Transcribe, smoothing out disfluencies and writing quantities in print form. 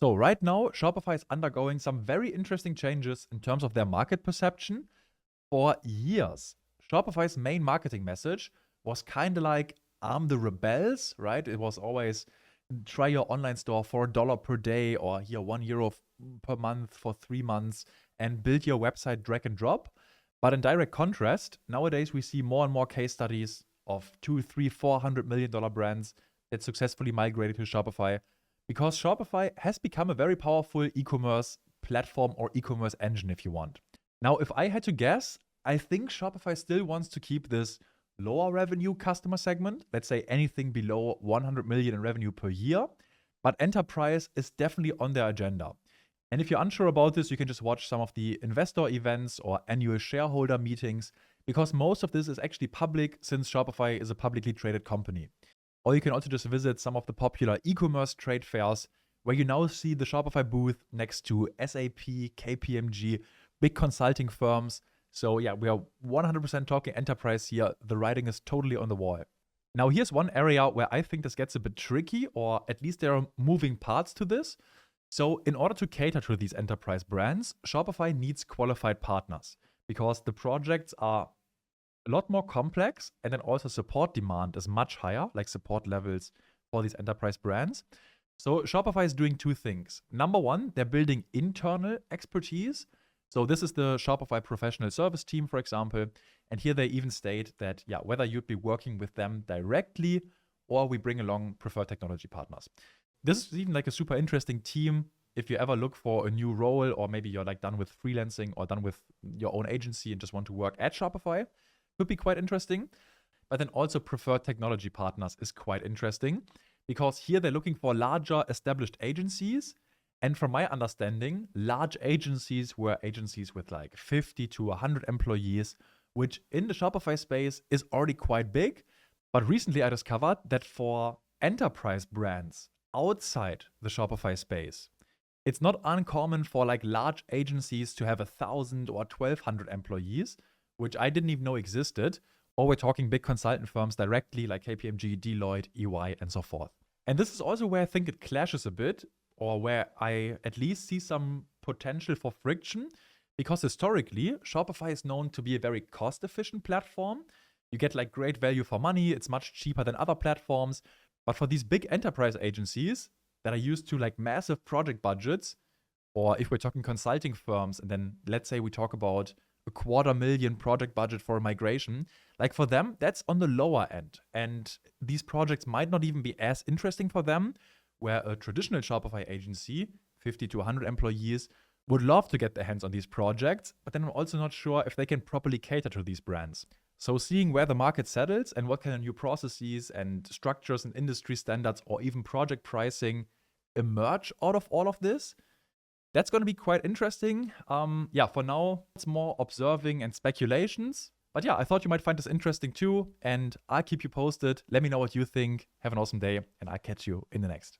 So right now, Shopify is undergoing some very interesting changes in terms of their market perception. For years, Shopify's main marketing message was kind of like arm the rebels, right? It was always try your online store for $1 per day or here €1 per month for 3 months and build your website drag and drop. But in direct contrast, nowadays we see more and more case studies of 2, 3, $400 million brands that successfully migrated to Shopify because Shopify has become a very powerful e-commerce platform or e-commerce engine if you want. Now, if I had to guess, I think Shopify still wants to keep this lower revenue customer segment, let's say anything below 100 million in revenue per year, but enterprise is definitely on their agenda. And if you're unsure about this, you can just watch some of the investor events or annual shareholder meetings, because most of this is actually public since Shopify is a publicly traded company. Or you can also just visit some of the popular e-commerce trade fairs where you now see the Shopify booth next to SAP, KPMG, big consulting firms. So yeah, we are 100% talking enterprise here. The writing is totally on the wall. Now here's one area where I think this gets a bit tricky, or at least there are moving parts to this. So in order to cater to these enterprise brands, Shopify needs qualified partners because the projects are a lot more complex, and then also support demand is much higher, like support levels for these enterprise brands. So Shopify is doing two things. Number one, they're building internal expertise. So this is the Shopify professional service team, for example. And here they even state that, yeah, whether you'd be working with them directly or we bring along preferred technology partners. This is even like a super interesting team. If you ever look for a new role, or maybe you're like done with freelancing or done with your own agency and just want to work at Shopify, could be quite interesting. But then also preferred technology partners is quite interesting because here they're looking for larger established agencies. And from my understanding, large agencies were agencies with like 50 to 100 employees, which in the Shopify space is already quite big. But recently I discovered that for enterprise brands outside the Shopify space, it's not uncommon for like large agencies to have 1,000 or 1,200 employees, which I didn't even know existed. Or we're talking big consultant firms directly like KPMG, Deloitte, EY, and so forth. And this is also where I think it clashes a bit, or where I at least see some potential for friction, because historically, Shopify is known to be a very cost-efficient platform. You get like great value for money. It's much cheaper than other platforms. But for these big enterprise agencies that are used to like massive project budgets, or if we're talking consulting firms, and then let's say we talk about a $250,000 project budget for a migration, like for them, that's on the lower end. And these projects might not even be as interesting for them, where a traditional Shopify agency, 50 to 100 employees, would love to get their hands on these projects, but then I'm also not sure if they can properly cater to these brands. So seeing where the market settles and what kind of new processes and structures and industry standards or even project pricing emerge out of all of this, that's going to be quite interesting. For now, it's more observing and speculations. But yeah, I thought you might find this interesting too, and I'll keep you posted. Let me know what you think. Have an awesome day, and I'll catch you in the next.